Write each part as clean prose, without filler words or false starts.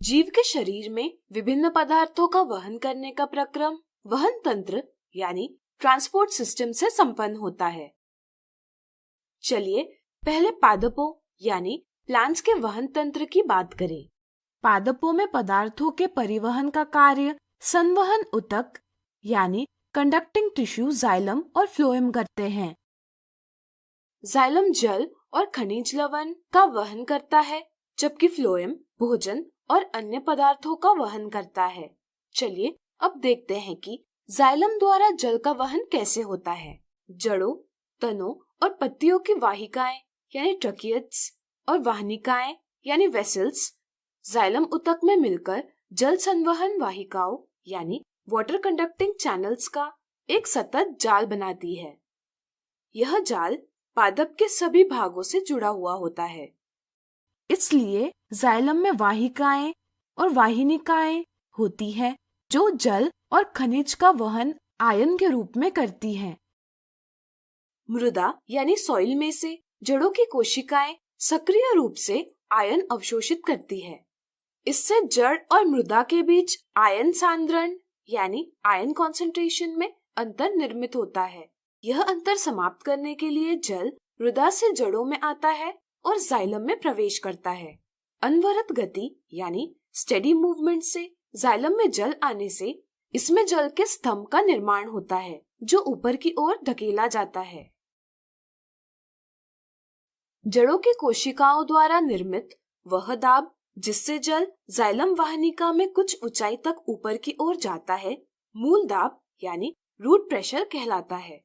जीव के शरीर में विभिन्न पदार्थों का वहन करने का प्रक्रम वहन तंत्र यानी ट्रांसपोर्ट सिस्टम से संपन्न होता है। चलिए पहले पादपों यानी प्लांट्स के वहन तंत्र की बात करें। पादपों में पदार्थों के परिवहन का कार्य संवहन ऊतक यानी कंडक्टिंग टिश्यू जाइलम और फ्लोएम करते हैं। जाइलम जल और खनिज लवण का वहन करता है, जबकि फ्लोएम भोजन और अन्य पदार्थों का वहन करता है। चलिए अब देखते हैं कि जाइलम द्वारा जल का वहन कैसे होता है। जड़ों, तनों और पत्तियों की वाहिकाएं यानी ट्रकियट्स और वाहनिकाएं यानी वेसल्स जाइलम ऊतक में मिलकर जल संवहन वाहिकाओं यानी वाटर कंडक्टिंग चैनल्स का एक सतत जाल बनाती है। यह जाल पादप के सभी भागों से जुड़ा हुआ होता है। इसलिए जाइलम में वाहिकाएं और वाहिनिकाएं होती है जो जल और खनिज का वहन आयन के रूप में करती हैं। मृदा यानी सॉइल में से जड़ों की कोशिकाएं सक्रिय रूप से आयन अवशोषित करती है। इससे जड़ और मृदा के बीच आयन सांद्रण यानी आयन कॉन्सेंट्रेशन में अंतर निर्मित होता है। यह अंतर समाप्त करने के लिए जल मृदा से जड़ों में आता है और जाइलम में प्रवेश करता है। अनवरत गति यानी स्टेडी मूवमेंट से जाइलम में जल आने से इसमें जल के स्तंभ का निर्माण होता है जो ऊपर की ओर धकेला जाता है। जड़ों की कोशिकाओं द्वारा निर्मित वह दाब जिससे जल जाइलम वाहिनिका में कुछ ऊंचाई तक ऊपर की ओर जाता है, मूल दाब यानी रूट प्रेशर कहलाता है।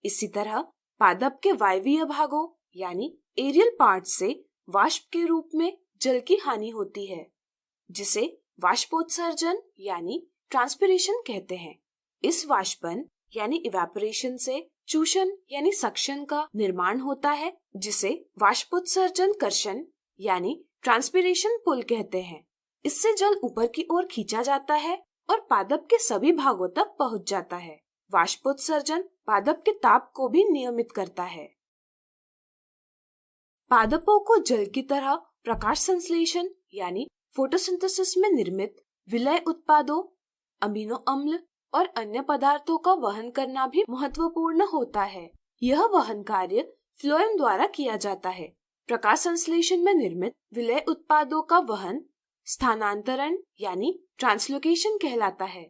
इसी तरह पादप के वायवीय भागों यानी एरियल पार्ट से वाष्प के रूप में जल की हानि होती है, जिसे वाष्पोत्सर्जन यानी ट्रांसपिरेशन कहते हैं। इस वाष्पन यानी इवेपोरेशन से चूषण यानी सक्शन का निर्माण होता है, जिसे वाष्पोत्सर्जन कर्षण यानी ट्रांसपिरेशन पुल कहते हैं। इससे जल ऊपर की ओर खींचा जाता है और पादप के सभी भागों तक पहुंच जाता है। वाष्पोत्सर्जन पादप के ताप को भी नियमित करता है। पादपों को जल की तरह प्रकाश संश्लेषण यानी फोटोसिंथेसिस में निर्मित विलय उत्पादों, अमीनो अम्ल और अन्य पदार्थों का वहन करना भी महत्वपूर्ण होता है। यह वहन कार्य फ्लोएम द्वारा किया जाता है। प्रकाश संश्लेषण में निर्मित विलय उत्पादों का वहन स्थानांतरण यानी ट्रांसलोकेशन कहलाता है।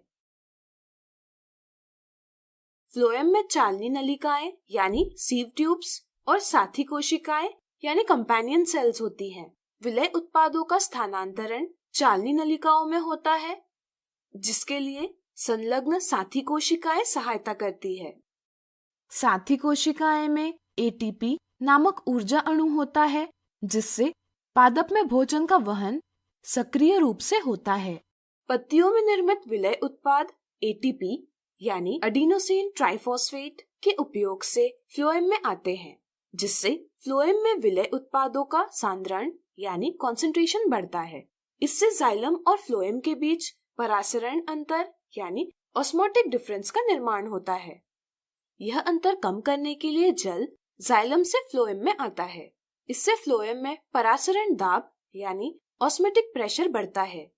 फ्लोएम में चालनी नलिकाएं यानी सीव ट्यूब्स और साथी कोशिकाएं यानी कंपेनियन सेल्स होती हैं। विलय उत्पादों का स्थानांतरण चालनी नलिकाओं में होता है, जिसके लिए संलग्न साथी कोशिकाएं सहायता करती है। साथी कोशिकाएं में एटीपी नामक ऊर्जा अणु होता है, जिससे पादप में भोजन का वहन सक्रिय रूप से होता है। पत्तियों में निर्मित विलय उत्पाद एटीपी यानी एडिनोसिन ट्राइफॉस्फेट के उपयोग से फ्लोएम में आते हैं, जिससे फ्लोएम में विलय उत्पादों का सांद्रण यानी कॉन्सेंट्रेशन बढ़ता है। इससे जाइलम और फ्लोएम के बीच परासरण अंतर यानी ऑस्मोटिक डिफरेंस का निर्माण होता है। यह अंतर कम करने के लिए जल जाइलम से फ्लोएम में आता है। इससे फ्लोएम में परासरण दाब यानी ऑस्मोटिक प्रेशर बढ़ता है।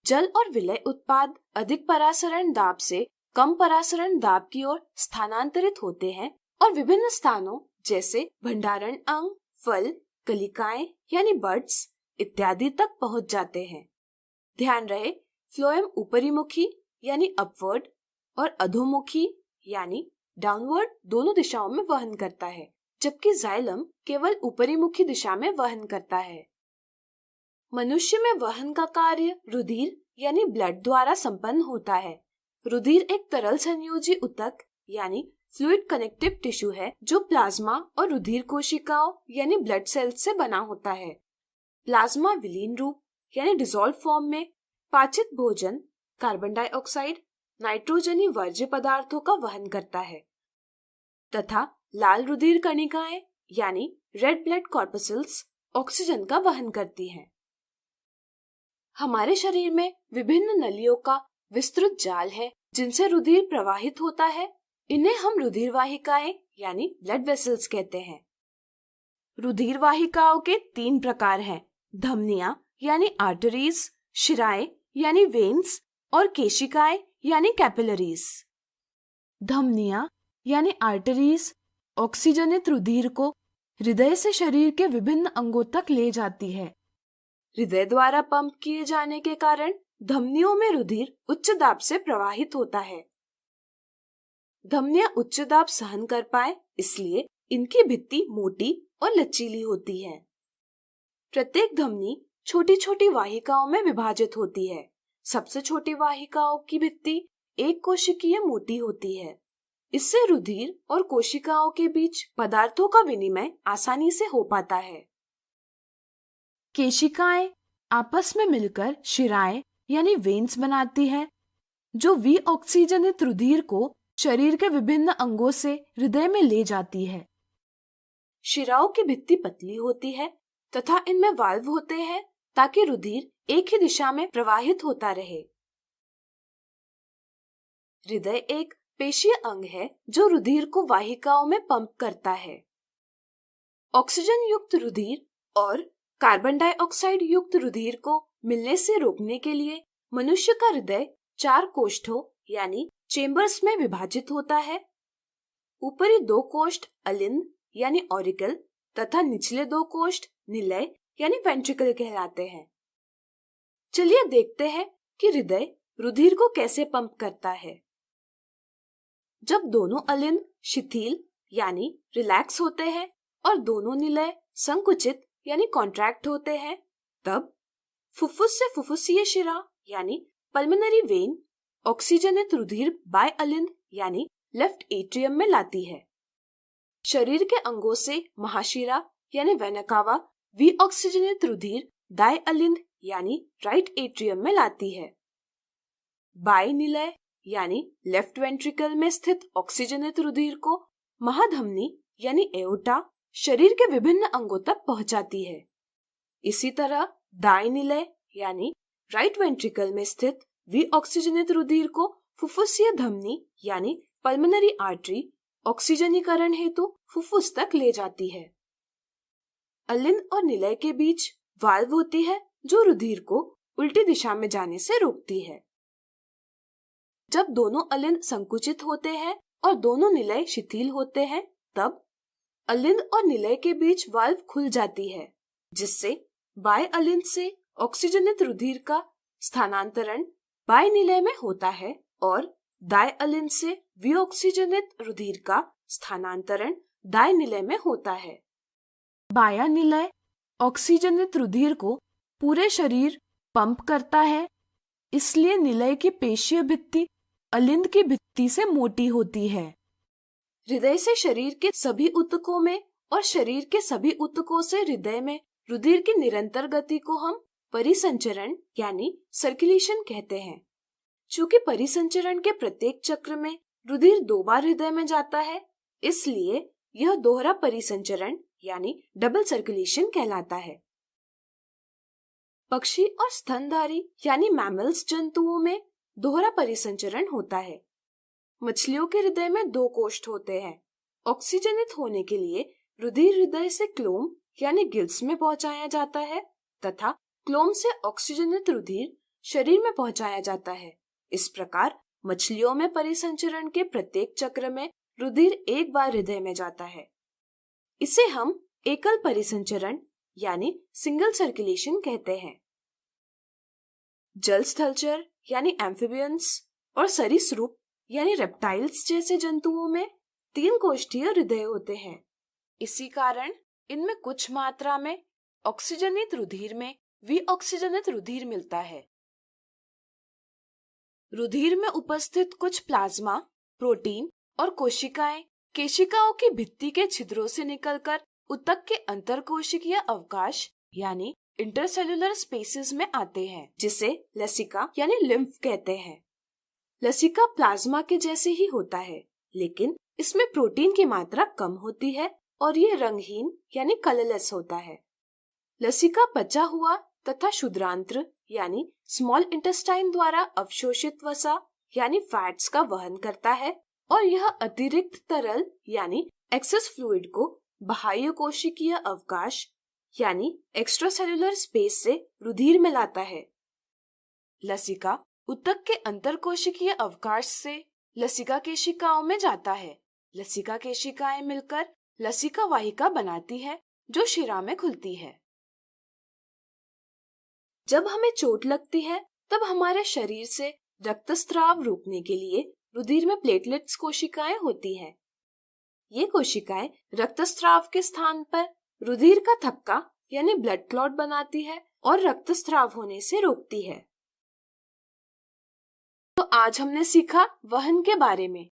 जल और विलय उत्पाद अधिक परासरण दाब से कम परासरण दाब की ओर स्थानांतरित होते हैं और विभिन्न स्थानों जैसे भंडारण अंग, फल, कलिकाएं यानी बड्स इत्यादि तक पहुंच जाते हैं। ध्यान रहे, फ्लोएम ऊपरीमुखी यानी अपवर्ड और अधोमुखी यानी डाउनवर्ड दोनों दिशाओं में वहन करता है, जबकि जाइलम केवल ऊपरीमुखी दिशा में वहन करता है। मनुष्य में वहन का कार्य रुधिर यानी ब्लड द्वारा संपन्न होता है। रुधिर एक तरल संयोजी ऊतक यानी फ्लूइड कनेक्टिव टिश्यू है जो प्लाज्मा और रुधिर कोशिकाओं यानी ब्लड सेल्स से बना होता है। प्लाज्मा विलीन रूप यानी डिसॉल्व फॉर्म में पाचित भोजन, कार्बन डाइऑक्साइड, नाइट्रोजनी वर्ज्य पदार्थों का वहन करता है तथा लाल रुधिर कणिकाएं यानी रेड ब्लड कॉर्पस्कल्स ऑक्सीजन का वहन करती हैं। हमारे शरीर में विभिन्न नलियों का विस्तृत जाल है जिनसे रुधिर प्रवाहित होता है। इन्हें हम रुधिर वाहिकाएं यानी ब्लड वेसल्स कहते हैं। रुधिर वाहिकाओं के 3 प्रकार हैं, धमनियां यानी आर्टरीज, शिराएं यानी वेन्स और केशिकाएं यानी कैपिलरीज। धमनियां यानी आर्टरीज ऑक्सीजनित रुधिर को हृदय से शरीर के विभिन्न अंगों तक ले जाती है। हृदय द्वारा पंप किए जाने के कारण धमनियों में रुधिर उच्च दाब से प्रवाहित होता है। धमनियां उच्च दाब सहन कर पाए इसलिए इनकी भित्ति मोटी और लचीली होती है। प्रत्येक धमनी छोटी छोटी वाहिकाओं में विभाजित होती है। सबसे छोटी वाहिकाओं की भित्ति एक कोशिकीय मोटी होती है। इससे रुधिर और कोशिकाओं के बीच पदार्थों का विनिमय आसानी से हो पाता है। केशिकाएं आपस में मिलकर शिराएं यानी वेन्स बनाती है, जो विऑक्सीजनित रुधिर को शरीर के विभिन्न अंगों से हृदय में ले जाती है। शिराओं की भित्ति पतली होती है तथा इनमें वाल्व होते हैं ताकि रुधिर एक ही दिशा में प्रवाहित होता रहे। हृदय एक पेशीय अंग है जो रुधिर को वाहिकाओं में पंप करता है। ऑक्सीजन युक्त रुधिर और कार्बन डाइऑक्साइड युक्त रुधिर को मिलने से रोकने के लिए मनुष्य का हृदय 4 कोष्ठों यानी चेम्बर्स में विभाजित होता है। ऊपरी 2 कोष्ठ अलिंद यानी ऑरिकल तथा निचले 2 कोष्ठ निलय यानी वेंट्रिकल कहलाते हैं। चलिए देखते हैं कि हृदय रुधिर को कैसे पंप करता है। जब दोनों अलिंद शिथिल यानी रिलैक्स होते हैं और दोनों निलय संकुचित यानी कॉन्ट्रैक्ट होते हैं, तब फुफ्फुस से फुफ्फुसीय शिरा यानी पल्मोनरी वेन ऑक्सीजनित रुधिर बाय अलिंद यानी लेफ्ट एट्रियम में लाती है। शरीर के अंगों से महाशिरा यानी वेना कावा विऑक्सीजनित रुधिर दाय अलिंद यानी राइट एट्रियम में लाती है। बाय निलय यानी लेफ्ट वेंट्रिकल में स्थित ऑक्सीजनित रुधिर को महाधमनी यानी एओर्टा शरीर के विभिन्न अंगों तक पहुंचाती है। इसी तरह दाएं निलय यानी राइट वेंट्रिकल में स्थित विऑक्सीजनित रुधिर को फुफ्फुसीय धमनी यानी पल्मोनरी आर्टरी ऑक्सीजनीकरण हेतु फुफ्फुस तक ले जाती है। अलिंद और निलय के बीच वाल्व होती है जो रुधिर को उल्टी दिशा में जाने से रोकती है। जब दोनों अलिंद संकुचित होते हैं और दोनों निलय शिथिल होते हैं, तब अलिंद और निलय के बीच वाल्व खुल जाती है, जिससे बाय अलिंद से ऑक्सीजनित रुधिर का स्थानांतरण बाय निलय में होता है और दाय अलिंद से विऑक्सीजनित रुधिर का स्थानांतरण दाय निलय में होता है। बायां निलय ऑक्सीजनित रुधिर को पूरे शरीर पंप करता है, इसलिए निलय की पेशीय भित्ति अलिंद की भित्ति से मोटी होती है। हृदय से शरीर के सभी ऊतकों में और शरीर के सभी ऊतकों से हृदय में रुधिर की निरंतर गति को हम परिसंचरण यानी सर्कुलेशन कहते हैं। चूंकि परिसंचरण के प्रत्येक चक्र में रुधिर 2 बार हृदय में जाता है, इसलिए यह दोहरा परिसंचरण यानी डबल सर्कुलेशन कहलाता है। पक्षी और स्तनधारी यानी मैमल्स जंतुओं में दोहरा परिसंचरण होता है। मछलियों के हृदय में 2 कोष्ठ होते हैं। ऑक्सीजनित होने के लिए रुधिर हृदय से क्लोम यानी गिल्स में पहुंचाया जाता है तथा क्लोम से ऑक्सीजनित रुधिर शरीर में पहुंचाया जाता है। इस प्रकार मछलियों में परिसंचरण के प्रत्येक चक्र में रुधिर 1 बार हृदय में जाता है। इसे हम एकल परिसंचरण यानी सिंगल सर्कुलेशन कहते हैं। जल स्थलचर यानी एम्फिबियंस और सरीसृप यानी रेप्टाइल्स जैसे जंतुओं में 3 कोष्ठीय हृदय होते हैं। इसी कारण इनमें कुछ मात्रा में ऑक्सीजनित रुधिर में विऑक्सीजनित रुधिर मिलता है। रुधिर में उपस्थित कुछ प्लाज्मा, प्रोटीन और कोशिकाएं केशिकाओं की भित्ति के छिद्रों से निकलकर ऊतक के अंतरकोशिकीय अवकाश यानी इंटरसेल्युलर स्पेसेस में आते हैं, जिसे लसिका यानी लिम्फ कहते हैं। लसिका प्लाज्मा के जैसे ही होता है, लेकिन इसमें प्रोटीन की मात्रा कम होती है और ये रंगहीन यानी कलरलेस होता है। लसिका पचा हुआ तथा क्षुद्रांत्र यानी स्मॉल इंटेस्टाइन द्वारा अवशोषित वसा यानी फैट्स का वहन करता है और यह अतिरिक्त तरल यानी एक्सेस फ्लूइड को बाह्य कोशिकीय अवकाश यानी एक्स्ट्रासेल्युलर स्पेस से रुधिर में लाता है। लसिका ऊतक के अंतरकोशिकीय अवकाश से लसिका केशिकाओं में जाता है। लसिका केशिकाएं मिलकर लसिका वाहिका बनाती है जो शिरा में खुलती है। जब हमें चोट लगती है तब हमारे शरीर से रक्तस्राव रोकने के लिए रुधिर में प्लेटलेट्स कोशिकाएं होती हैं। ये कोशिकाएं रक्तस्राव के स्थान पर रुधिर का थक्का यानी ब्लड क्लॉट बनाती है और रक्तस्राव होने से रोकती है। तो आज हमने सीखा वहन के बारे में।